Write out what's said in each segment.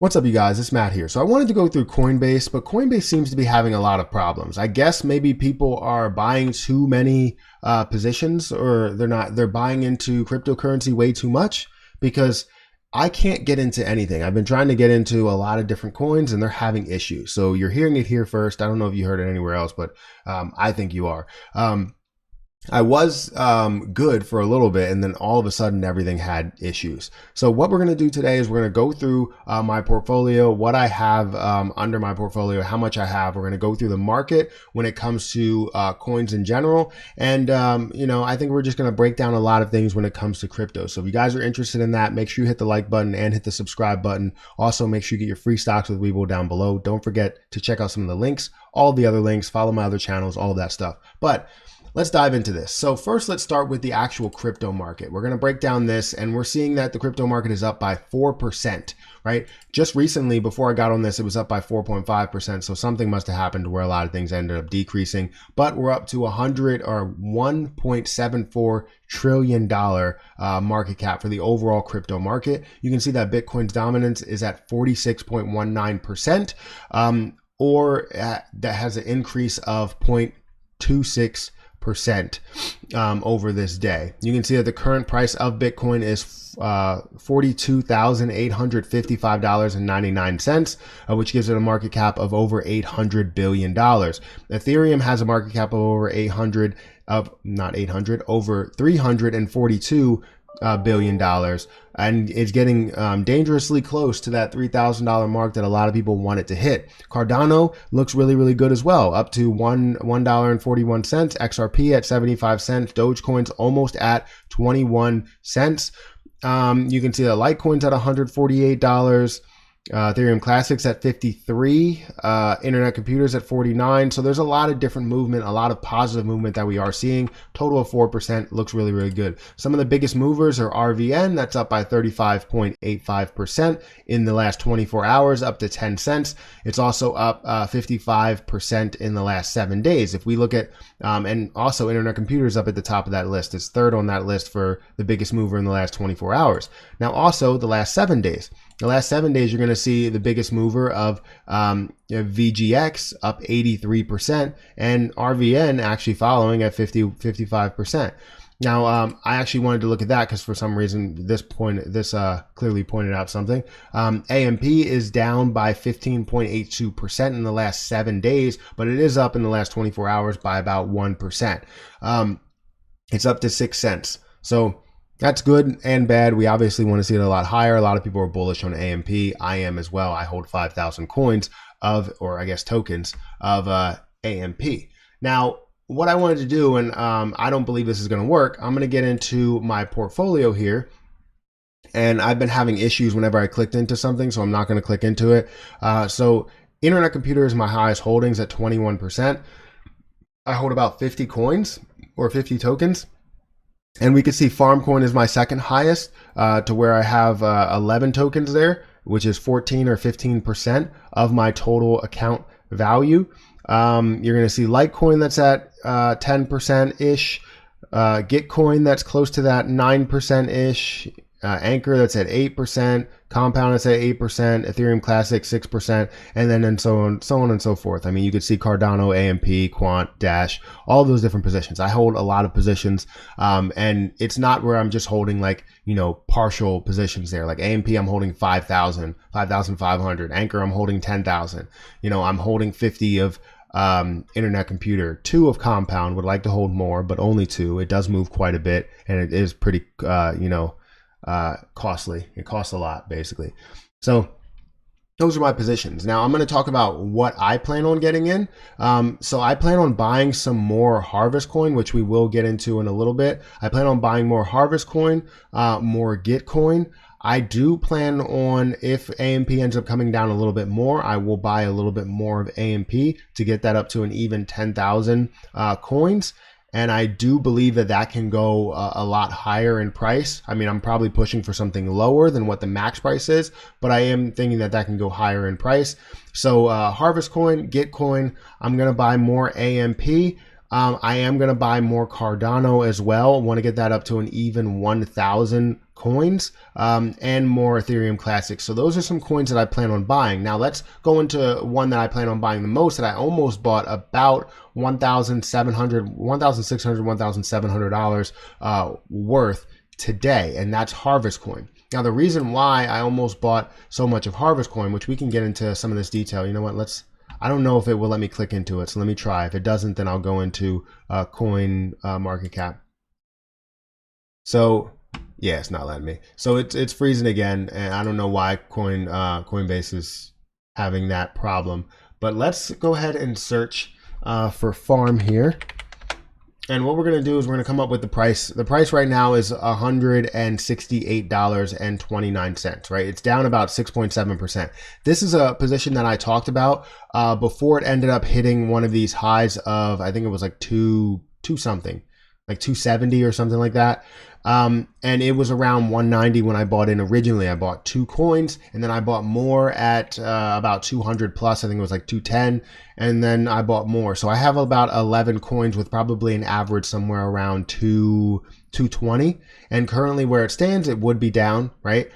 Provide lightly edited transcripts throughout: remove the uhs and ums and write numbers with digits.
What's up, you guys? It's Matt here. So I wanted to go through Coinbase, but Coinbase seems to be having a lot of problems. I guess maybe people are buying too many positions, or they're buying into cryptocurrency way too much, because I can't get into anything. I've been trying to get into a lot of different coins and they're having issues. So you're hearing it here first. I don't know if you heard it anywhere else, but I think you are. I was good for a little bit, and then all of a sudden everything had issues. So what we're going to do today is we're going to go through my portfolio, what I have under my portfolio, how much I have. We're going to go through the market when it comes to coins in general. And, I think we're just going to break down a lot of things when it comes to crypto. So if you guys are interested in that, make sure you hit the like button and hit the subscribe button. Also, make sure you get your free stocks with Webull down below. Don't forget to check out some of the links, all the other links, follow my other channels, all of that stuff. But let's dive into this. So first, let's start with the actual crypto market. We're going to break down this, and we're seeing that the crypto market is up by 4%, right? Just recently, before I got on this, it was up by 4.5%. So something must have happened where a lot of things ended up decreasing, but we're up to $1.74 trillion market cap for the overall crypto market. You can see that Bitcoin's dominance is at 46.19%, that has an increase of 0.26% over this day. You can see that the current price of Bitcoin is $42,855.99, which gives it a market cap of over $800 billion. Ethereum has a market cap of over over $342 billion, and it's getting dangerously close to that $3,000 mark that a lot of people want it to hit. Cardano looks really, really good as well, up to $1.41, XRP at 75 cents, Dogecoin's almost at 21 cents. You can see that Litecoin's at $148, Ethereum Classics at 53, Internet Computers at 49. So there's a lot of different movement, a lot of positive movement that we are seeing. Total of 4%, looks really, really good. Some of the biggest movers are RVN, that's up by 35.85% in the last 24 hours, up to 10 cents. It's also up 55% in the last 7 days. If we look at, and also Internet Computers up at the top of that list. It's third on that list for the biggest mover in the last 24 hours. Now also the last 7 days. The last 7 days, you're going to see the biggest mover of VGX up 83%, and RVN actually following at 55%. Now, I actually wanted to look at that because for some reason this clearly pointed out something. AMP is down by 15.82% in the last 7 days, but it is up in the last 24 hours by about 1%. It's up to 6 cents. So that's good and bad. We obviously want to see it a lot higher. A lot of people are bullish on AMP. I am as well. I hold 5,000 coins tokens of AMP. Now, what I wanted to do, and I don't believe this is going to work, I'm going to get into my portfolio here. And I've been having issues whenever I clicked into something, so I'm not going to click into it. So Internet Computer is my highest holdings at 21%. I hold about 50 coins or 50 tokens. And we can see Farmcoin is my second highest, to where I have 11 tokens there, which is 14 or 15% of my total account value. You're going to see Litecoin that's at 10%-ish, Gitcoin that's close to that 9%-ish, Anchor that's at 8%, Compound that's at 8%, Ethereum Classic 6%, and then so on and so forth. I mean, you could see Cardano, AMP, Quant, Dash, all those different positions. I hold a lot of positions, and it's not where I'm just holding partial positions there. Like AMP, I'm holding 5,000, 5,500. Anchor, I'm holding 10,000. I'm holding 50 of Internet Computer, 2 of Compound. Would like to hold more, but only 2. It does move quite a bit, and it is pretty, costly. It costs a lot, basically. So those are my positions. Now I'm going to talk about what I plan on getting in. So I plan on buying some more Harvest Coin, which we will get into in a little bit. I plan on buying more Harvest Coin, more Gitcoin. I do plan on, if AMP ends up coming down a little bit more, I will buy a little bit more of AMP to get that up to an even 10,000 coins. And I do believe that can go a lot higher in price. I mean, I'm probably pushing for something lower than what the max price is, but I am thinking that can go higher in price. So Harvest Coin, Gitcoin, I'm going to buy more AMP. I am going to buy more Cardano as well. Want to get that up to an even 1,000 coins, and more Ethereum Classic. So those are some coins that I plan on buying. Now let's go into one that I plan on buying the most, that I almost bought about $1,600, $1,700 worth today, and that's Harvest Coin. Now the reason why I almost bought so much of Harvest Coin, which we can get into some of this detail. You know what? I don't know if it will let me click into it, so let me try. If it doesn't, then I'll go into coin market cap. So yeah, it's not letting me. So it's freezing again, and I don't know why Coinbase is having that problem. But let's go ahead and search for farm here. And what we're going to do is we're going to come up with the price. The price right now is $168.29, right? It's down about 6.7%. This is a position that I talked about before it ended up hitting one of these highs of, I think it was like two something, like 270 or something like that. And it was around 190 when I bought in originally. I bought 2 coins, and then I bought more at about 200 plus. I think it was like 210, and then I bought more. So I have about 11 coins with probably an average somewhere around 220. And currently where it stands, it would be down, right?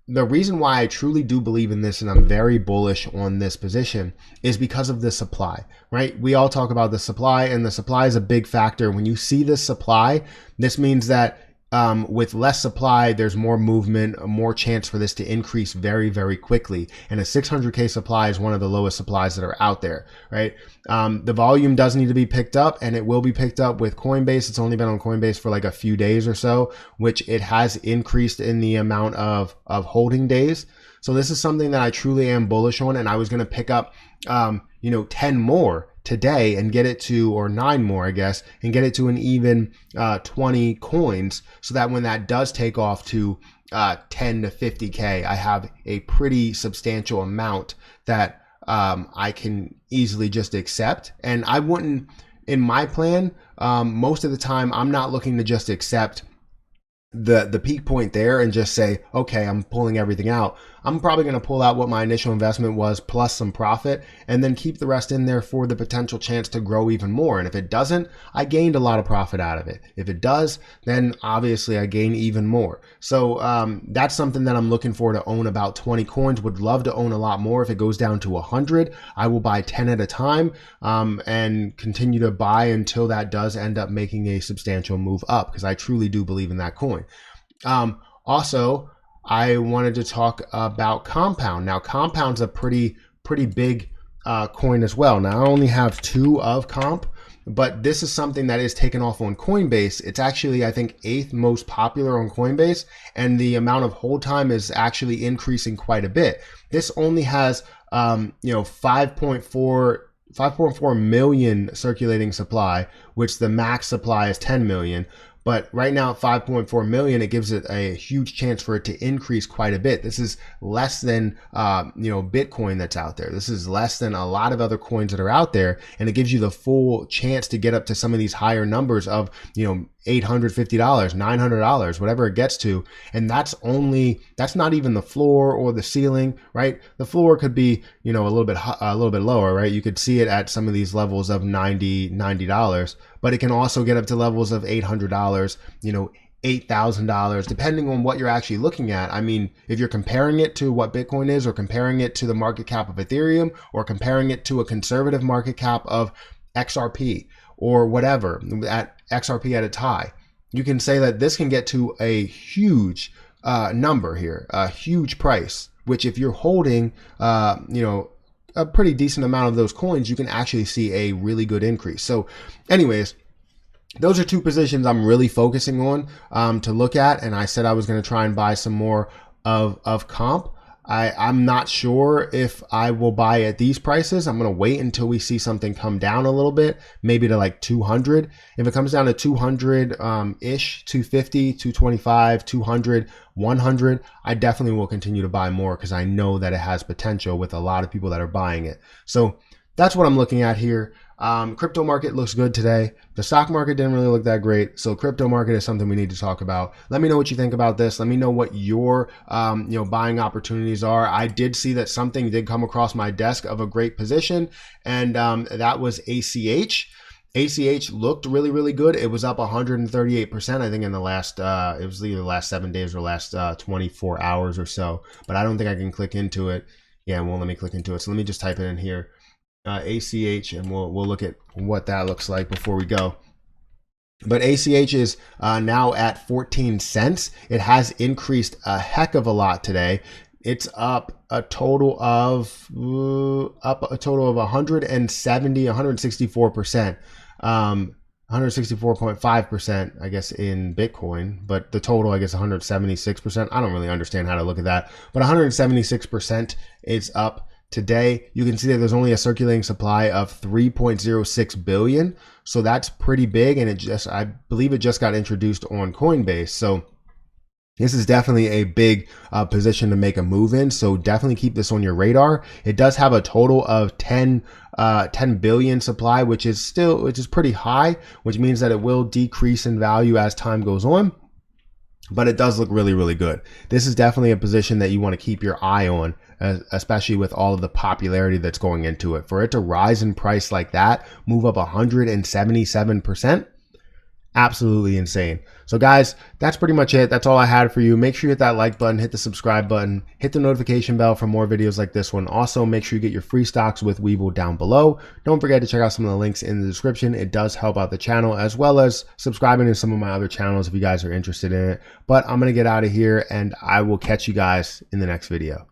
The reason why I truly do believe in this, and I'm very bullish on this position, is because of the supply, right? We all talk about the supply, and the supply is a big factor. When you see this supply, this means that with less supply, there's more movement, more chance for this to increase very, very quickly. And a 600K supply is one of the lowest supplies that are out there, right? The volume does need to be picked up, and it will be picked up with Coinbase. It's only been on Coinbase for like a few days or so, which it has increased in the amount of holding days. So this is something that I truly am bullish on, and I was going to pick up, 10 more today and get it to, or 9 more, I guess, and get it to an even 20 coins, so that when that does take off to 10 to 50K, I have a pretty substantial amount that I can easily just accept. And I wouldn't, in my plan, most of the time, I'm not looking to just accept the peak point there and just say, okay, I'm pulling everything out. I'm probably going to pull out what my initial investment was plus some profit, and then keep the rest in there for the potential chance to grow even more. And if it doesn't, I gained a lot of profit out of it. If it does, then obviously I gain even more. So that's something that I'm looking for, to own about 20 coins. Would love to own a lot more. If it goes down to 100, I will buy 10 at a time, and continue to buy until that does end up making a substantial move up, because I truly do believe in that coin. Also, I wanted to talk about Compound. Now, Compound's a pretty big coin as well. Now, I only have 2 of Comp, but this is something that is taken off on Coinbase. It's actually, I think, 8th most popular on Coinbase, and the amount of hold time is actually increasing quite a bit. This only has 5.4 million circulating supply, which the max supply is 10 million. But right now at 5.4 million, it gives it a huge chance for it to increase quite a bit. This is less than, Bitcoin that's out there. This is less than a lot of other coins that are out there. And it gives you the full chance to get up to some of these higher numbers of, $850, $900, whatever it gets to. And that's not even the floor or the ceiling, right? The floor could be, a little bit lower, right? You could see it at some of these levels of $90, but it can also get up to levels of $800, $8,000, depending on what you're actually looking at. I mean, if you're comparing it to what Bitcoin is, or comparing it to the market cap of Ethereum, or comparing it to a conservative market cap of XRP, or whatever, at XRP at its high, you can say that this can get to a huge number here, a huge price, which if you're holding, a pretty decent amount of those coins, you can actually see a really good increase. So anyways, those are 2 positions I'm really focusing on to look at. And I said I was going to try and buy some more of Comp. I'm not sure if I will buy at these prices. I'm going to wait until we see something come down a little bit, maybe to like 200. If it comes down to 200 ish, 250, 225, 200, 100, I definitely will continue to buy more, because I know that it has potential with a lot of people that are buying it. So that's what I'm looking at here. Crypto market looks good today. The stock market didn't really look that great. So crypto market is something we need to talk about. Let me know what you think about this. Let me know what your, buying opportunities are. I did see that something did come across my desk of a great position, and that was ACH. ACH looked really, really good. It was up 138%, I think, in the last, it was either the last 7 days or last 24 hours or so. But I don't think I can click into it. Yeah, it won't let me click into it. So let me just type it in here, ACH, and we'll look at what that looks like before we go. But ACH is now at 14 cents. It has increased a heck of a lot today. It's up a total of 164%, 164.5%, I guess, in Bitcoin, but the total, I guess, 176%. I don't really understand how to look at that, but 176% is up today. You can see that there's only a circulating supply of 3.06 billion. So that's pretty big. And I believe it just got introduced on Coinbase. So this is definitely a big position to make a move in. So definitely keep this on your radar. It does have a total of 10 billion supply, which is pretty high, which means that it will decrease in value as time goes on. But it does look really, really good. This is definitely a position that you want to keep your eye on, especially with all of the popularity that's going into it. For it to rise in price like that, move up 177%, absolutely insane. So guys, that's pretty much it. That's all I had for you. Make sure you hit that like button, hit the subscribe button, hit the notification bell for more videos like this one. Also, make sure you get your free stocks with Webull down below. Don't forget to check out some of the links in the description. It does help out the channel, as well as subscribing to some of my other channels if you guys are interested in it. But I'm going to get out of here, and I will catch you guys in the next video.